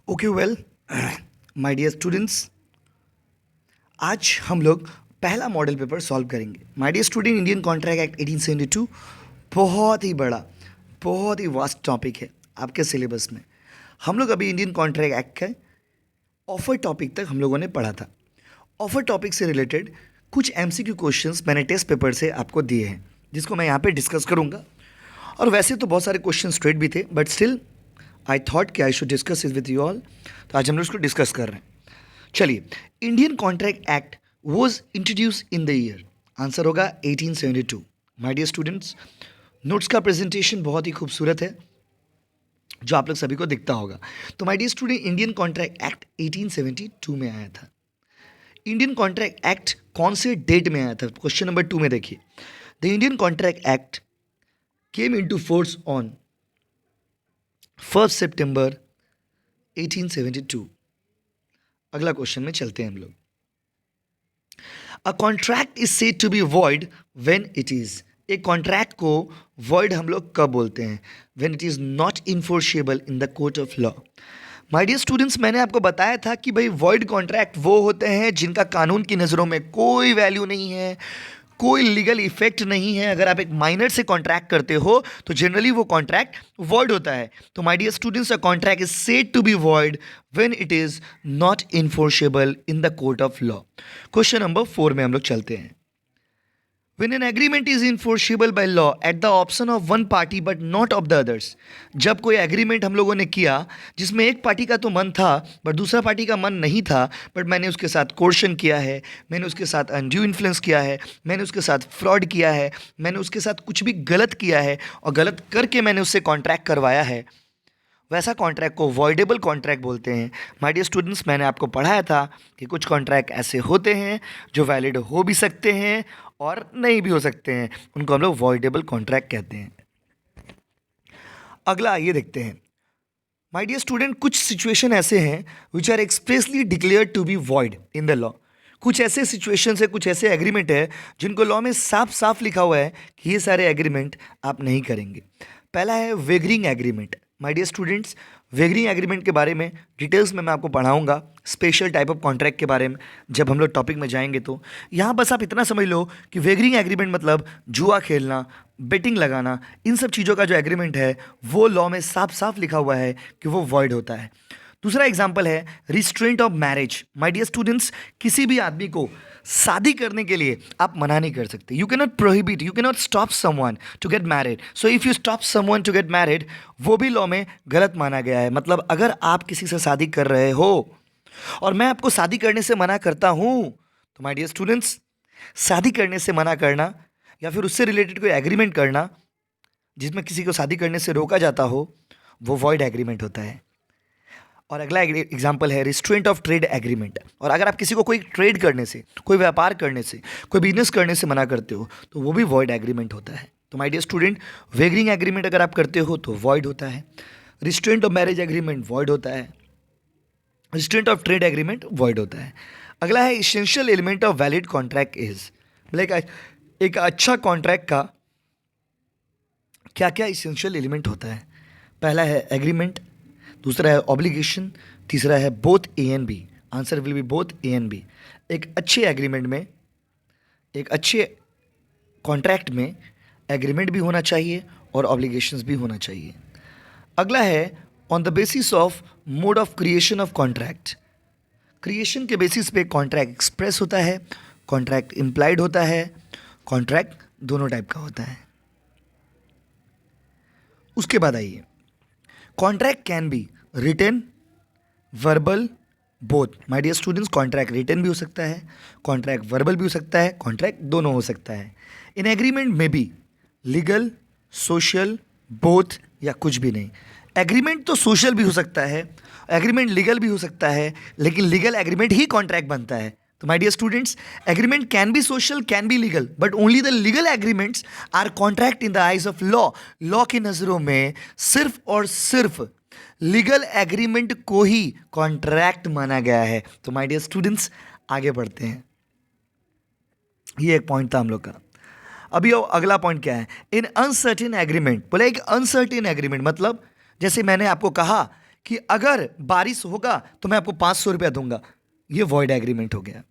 Okay well my dear students, आज हम लोग पहला मॉडल पेपर सॉल्व करेंगे। My dear student, Indian contract act 1872 बहुत ही बड़ा, बहुत ही वास्ट टॉपिक है आपके सिलेबस में। हम लोग अभी इंडियन कॉन्ट्रैक्ट एक्ट के ऑफर टॉपिक तक हम लोगों ने पढ़ा था। ऑफर टॉपिक से रिलेटेड कुछ एमसीक्यू क्वेश्चंस मैंने टेस्ट पेपर से आपको दिए हैं, जिसको मैं यहाँ पे डिस्कस करूँगा। और वैसे तो बहुत सारे क्वेश्चन स्ट्रेट भी थे, बट स्टिल आई थॉट कि I should discuss is with you all. तो आज हम लोग इसको डिस्कस कर रहे हैं। चलिए, Indian contract act was introduce in the year, answer होगा 1872। माय डियर स्टूडेंट्स, नोट्स का प्रेजेंटेशन बहुत ही खूबसूरत है जो आप लोग सभी को दिखता होगा। तो my dear student, Indian contract act 1872 में आया था। इंडियन कॉन्ट्रैक्ट एक्ट कौन से डेट में आया था? क्वेश्चन नंबर 2 में देखिए, the Indian contract act came into force on 1 सितंबर 1872। अगला क्वेश्चन में चलते हैं हम लोग। A contract is said to be void when it is. एक कॉन्ट्रैक्ट को वॉइड हम लोग कब बोलते हैं? When it is not enforceable in the court of law. My dear students, मैंने आपको बताया था कि भाई वॉइड कॉन्ट्रैक्ट वो होते हैं जिनका कानून की नज़रों में कोई वैल्यू नहीं है, कोई लीगल इफेक्ट नहीं है। अगर आप एक माइनर से कॉन्ट्रैक्ट करते हो तो जनरली वो कॉन्ट्रैक्ट वॉइड होता है। तो my dear students, a contract is said to be void when it is not enforceable in the court of law. Question number 4 में हम लोग चलते हैं। When an agreement is enforceable by law at the option of one party but not of the others, जब कोई agreement हम लोगों ने किया जिसमें एक पार्टी का तो मन था बट दूसरा पार्टी का मन नहीं था, बट मैंने उसके साथ कोर्शन किया है, मैंने उसके साथ अनड्यू इन्फ्लुएंस किया है, मैंने उसके साथ फ्रॉड किया है, मैंने उसके साथ कुछ भी गलत किया है और गलत करके मैंने उससे कॉन्ट्रैक्ट करवाया है, वैसा कॉन्ट्रैक्ट को वॉइडेबल कॉन्ट्रैक्ट बोलते हैं। माय डियर स्टूडेंट्स, मैंने आपको पढ़ाया था कि कुछ कॉन्ट्रैक्ट ऐसे होते हैं जो वैलिड हो भी सकते हैं और नहीं भी हो सकते हैं, उनको हम लोग वॉइडेबल कॉन्ट्रैक्ट कहते हैं। अगला आइए देखते हैं। माय डियर स्टूडेंट, कुछ सिचुएशन ऐसे हैं which are expressly declared to be void in the law. कुछ ऐसे सिचुएशन है, कुछ ऐसे एग्रीमेंट है जिनको लॉ में साफ साफ लिखा हुआ है कि ये सारे एग्रीमेंट आप नहीं करेंगे। पहला है wagering agreement. My dear students, wagering agreement के बारे में डिटेल्स में मैं आपको पढ़ाऊंगा, स्पेशल टाइप ऑफ कॉन्ट्रैक्ट के बारे में जब हम लोग टॉपिक में जाएंगे। तो यहाँ बस आप इतना समझ लो कि वेगरिंग एग्रीमेंट मतलब जुआ खेलना, बेटिंग लगाना, इन सब चीज़ों का जो एग्रीमेंट है वो लॉ में साफ साफ लिखा हुआ है कि वो वॉइड होता है। दूसरा एग्जाम्पल है restraint of marriage. My dear students, किसी भी आदमी को शादी करने के लिए आप मना नहीं कर सकते। You can not prohibit, you can not stop someone to get married. So if you stop someone to get married, वो भी लॉ में गलत माना गया है। मतलब अगर आप किसी से शादी कर रहे हो और मैं आपको शादी करने से मना करता हूँ, तो माय डियर स्टूडेंट्स, शादी करने से मना करना या फिर उससे रिलेटेड कोई एग्रीमेंट करना जिसमें किसी को शादी करने से रोका जाता हो, वो वॉइड एग्रीमेंट होता है। और अगला एग्जाम्पल है रिस्ट्रेंट ऑफ ट्रेड एग्रीमेंट। और अगर आप किसी को कोई ट्रेड करने से, कोई व्यापार करने से, कोई बिजनेस करने से मना करते हो तो वो भी वॉइड एग्रीमेंट होता है। तो माय डियर स्टूडेंट, वेगरिंग एग्रीमेंट अगर आप करते हो तो वॉइड होता है, restraint of marriage agreement void होता है, restraint of trade agreement void होता है। अगला है essential element of valid contract is. Like एक अच्छा कॉन्ट्रैक्ट का क्या क्या इसेंशियल एलिमेंट होता है? पहला है एग्रीमेंट, दूसरा है ऑब्लिगेशन, तीसरा है both a and b. Answer will be both a and b. एक अच्छे एग्रीमेंट में, एक अच्छे कॉन्ट्रैक्ट में एग्रीमेंट भी होना चाहिए और ऑब्लिगेशंस भी होना चाहिए। अगला है on the basis of mode of creation of contract. Creation के बेसिस पे कॉन्ट्रैक्ट एक्सप्रेस होता है, कॉन्ट्रैक्ट इम्प्लाइड होता है, कॉन्ट्रैक्ट दोनों टाइप का होता है। उसके बाद आइए, contract can be written, verbal, both. My dear students, contract written भी हो सकता है, कॉन्ट्रैक्ट वर्बल भी हो सकता है, कॉन्ट्रैक्ट दोनों हो सकता है। इन एग्रीमेंट में भी लीगल, सोशल, बोथ या कुछ भी नहीं। एग्रीमेंट तो सोशल भी हो सकता है, एग्रीमेंट लीगल भी हो सकता है, लेकिन लीगल एग्रीमेंट ही कॉन्ट्रैक्ट बनता है। तो my dear students, agreement can be social, can be legal, but only the legal agreements are contract in the eyes of law. Law की नज़रों में सिर्फ और सिर्फ लीगल एग्रीमेंट को ही कॉन्ट्रैक्ट माना गया है। तो माय डियर स्टूडेंट्स, आगे बढ़ते हैं। ये एक पॉइंट था हम लोग का। अभी अगला पॉइंट क्या है? इन अनसर्टेन एग्रीमेंट। बोले एक अनसर्टेन एग्रीमेंट मतलब जैसे मैंने आपको कहा कि अगर बारिश होगा तो मैं आपको 500 रुपया दूंगा, ये वॉइड एग्रीमेंट हो गया।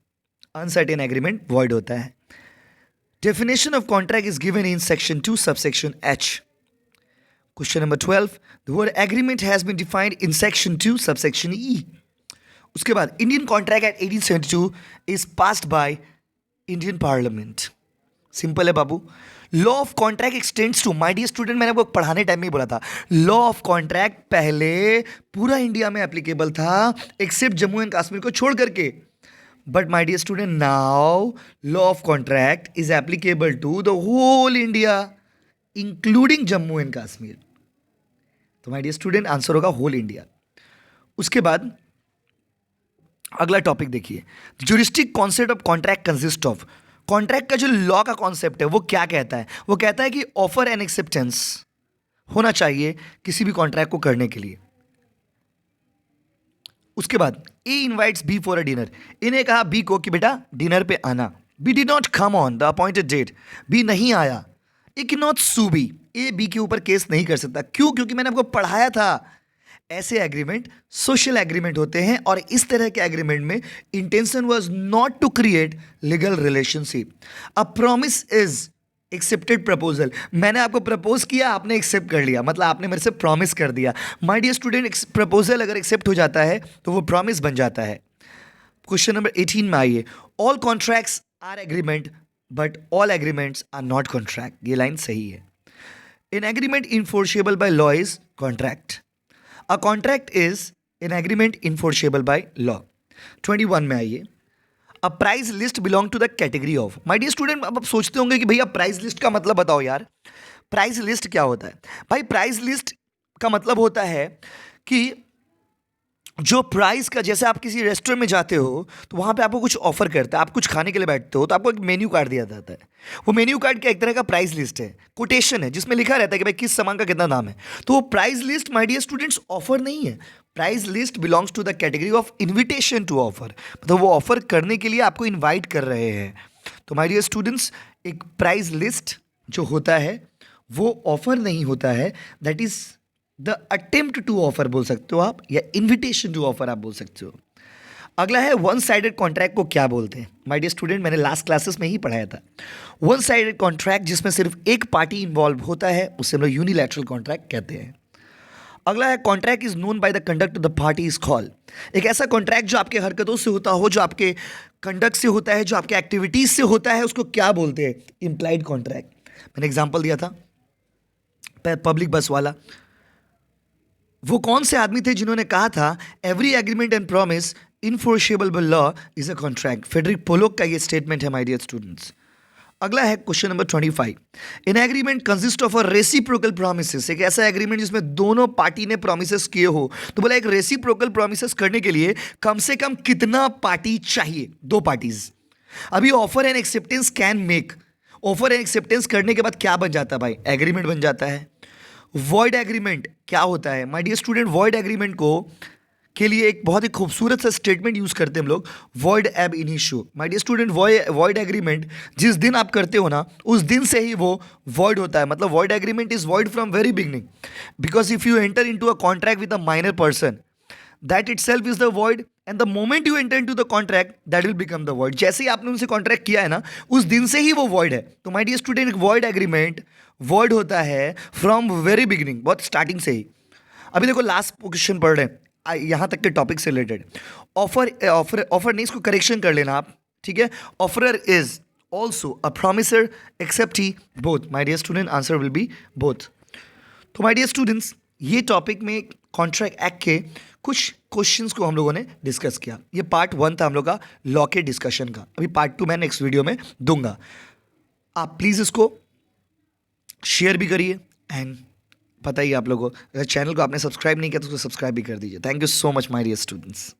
अनसर्टेन एग्रीमेंट वॉइड होता है। Definition of contract is given in section 2 subsection H। Question number 12, the word agreement has been defined in section 2 subsection E। उसके बाद Indian contract act 1872 is passed by Indian parliament. Simple है बाबू। Law of contract extends to, my dear student, मैंने आपको पढ़ाने time में ही बोला था, लॉ ऑफ कॉन्ट्रैक्ट पहले पूरा इंडिया में एप्लीकेबल था एक्सेप्ट जम्मू एंड कश्मीर को छोड़ करके। But my dear student, now law of contract is applicable to the whole India including Jammu and Kashmir. तो माय डियर स्टूडेंट आंसर होगा होल इंडिया। उसके बाद अगला टॉपिक देखिए, juristic concept of contract consist of. Contract का जो लॉ का concept है वो क्या कहता है? वो कहता है कि ऑफर एंड एक्सेप्टेंस होना चाहिए किसी भी कॉन्ट्रैक्ट को करने के लिए। उसके बाद A invites B for a dinner. इन्हें कहा बी को कि बेटा डिनर पे आना। B did not come on the appointed date. B नहीं आया। A can not sue B. A B के ऊपर केस नहीं कर सकता। क्यों? क्योंकि मैंने आपको पढ़ाया था ऐसे एग्रीमेंट सोशल एग्रीमेंट होते हैं और इस तरह के एग्रीमेंट में intention was not to create legal relationship. A promise is accepted proposal. मैंने आपको प्रपोज किया, आपने एक्सेप्ट कर लिया, मतलब आपने मेरे से प्रॉमिस कर दिया। माय डियर स्टूडेंट, प्रपोजल अगर एक्सेप्ट हो जाता है तो वो प्रॉमिस बन जाता है। क्वेश्चन नंबर 18 में आइए, all contracts are agreement but all agreements are not contract. ये लाइन सही है। An agreement enforceable by law is contract. A contract is an agreement enforceable by law. 21 में आइए, a price list belong to the category of. My dear student, अब आप सोचते होंगे कि भैया प्राइस लिस्ट का मतलब बताओ यार। प्राइस लिस्ट क्या होता है? भाई प्राइस लिस्ट का मतलब होता है कि जो प्राइस का, जैसे आप किसी रेस्टोरेंट में जाते हो तो वहाँ पे आपको कुछ ऑफर करता है, आप कुछ खाने के लिए बैठते हो तो आपको एक मेन्यू कार्ड दिया जाता है। वो मेन्यू कार्ड का एक तरह का प्राइस लिस्ट है, कोटेशन है, जिसमें लिखा रहता है कि भाई किस सामान का कितना दाम है। तो वो price list my dear students offer नहीं है। Price list belongs to the category of invitation to offer, मतलब वो ऑफर करने के लिए आपको इन्वाइट कर रहे हैं। तो माय डियर स्टूडेंट्स, एक प्राइस लिस्ट जो होता है वो ऑफर नहीं होता है, that is the attempt to offer बोल सकते हो आप, या इन्विटेशन टू ऑफर आप बोल सकते हो। अगला है वन साइडेड कॉन्ट्रैक्ट को क्या बोलते हैं? माय डियर स्टूडेंट, मैंने लास्ट क्लासेस में ही पढ़ाया था। वन साइडेड कॉन्ट्रैक्ट जिसमें सिर्फ एक पार्टी इन्वॉल्व होता है उसे हम लोग यूनिलैटरल कॉन्ट्रैक्ट कहते हैं। अगला है contract is known by the conduct of the party is called. एक ऐसा कॉन्ट्रैक्ट जो आपके हरकतों से होता हो, जो आपके कंडक्ट से होता है, जो आपके एक्टिविटीज से होता है, उसको क्या बोलते हैं? Implied contract. मैंने एग्जाम्पल दिया था पब्लिक बस वाला। वो कौन से आदमी थे जिन्होंने कहा था every agreement and promise enforceable by law is a contract? Frederick Pollock का ये स्टेटमेंट है माय डियर स्टूडेंट्स। अगला है question number 25, in agreement consist of a reciprocal promises. एक ऐसा एग्रीमेंट जिसमें दोनों पार्टी ने प्रोमिसेस किए हो। तो बोला एक रेसिप्रोकल प्रोमिसेस करने के लिए कम से कम कितना पार्टी चाहिए? दो पार्टीज। अभी offer and acceptance can make, offer and acceptance करने के बाद क्या बन जाता है भाई? एग्रीमेंट बन जाता है। वॉइड एग्रीमेंट क्या होता है? My dear student, void agreement को के लिए एक बहुत ही खूबसूरत सा स्टेटमेंट यूज करते हैं हम लोग, void ab initio. My dear student, void agreement जिस दिन आप करते हो ना उस दिन से ही वो वॉइड होता है। मतलब void agreement is void from very beginning, because if you enter into a contract with a minor person that itself is the void and the moment you enter into the contract that will become the void। जैसे ही आपने उनसे contract किया है ना उस दिन से ही वो void है। तो my dear student, void agreement void होता है फ्रॉम वेरी बिगिनिंग, बहुत स्टार्टिंग से ही। अभी देखो लास्ट क्वेश्चन पढ़ रहे हैं यहाँ तक के टॉपिक से रिलेटेड। ऑफर नहीं, इसको करेक्शन कर लेना आप, ठीक है। Offeror is also a promisor except ही बोथ। My dear student, answer will be both. तो माय डियर स्टूडेंट्स, ये टॉपिक में कॉन्ट्रैक्ट एक्ट के कुछ क्वेश्चंस को हम लोगों ने डिस्कस किया। ये पार्ट 1 था हम लोग का लॉ के डिस्कशन का। अभी पार्ट 2 मैं नेक्स्ट वीडियो में दूंगा। आप प्लीज़ इसको शेयर भी करिए एंड बताइए आप लोगों को, अगर चैनल को आपने सब्सक्राइब नहीं किया तो उसको सब्सक्राइब भी कर दीजिए। Thank you so much my dear students.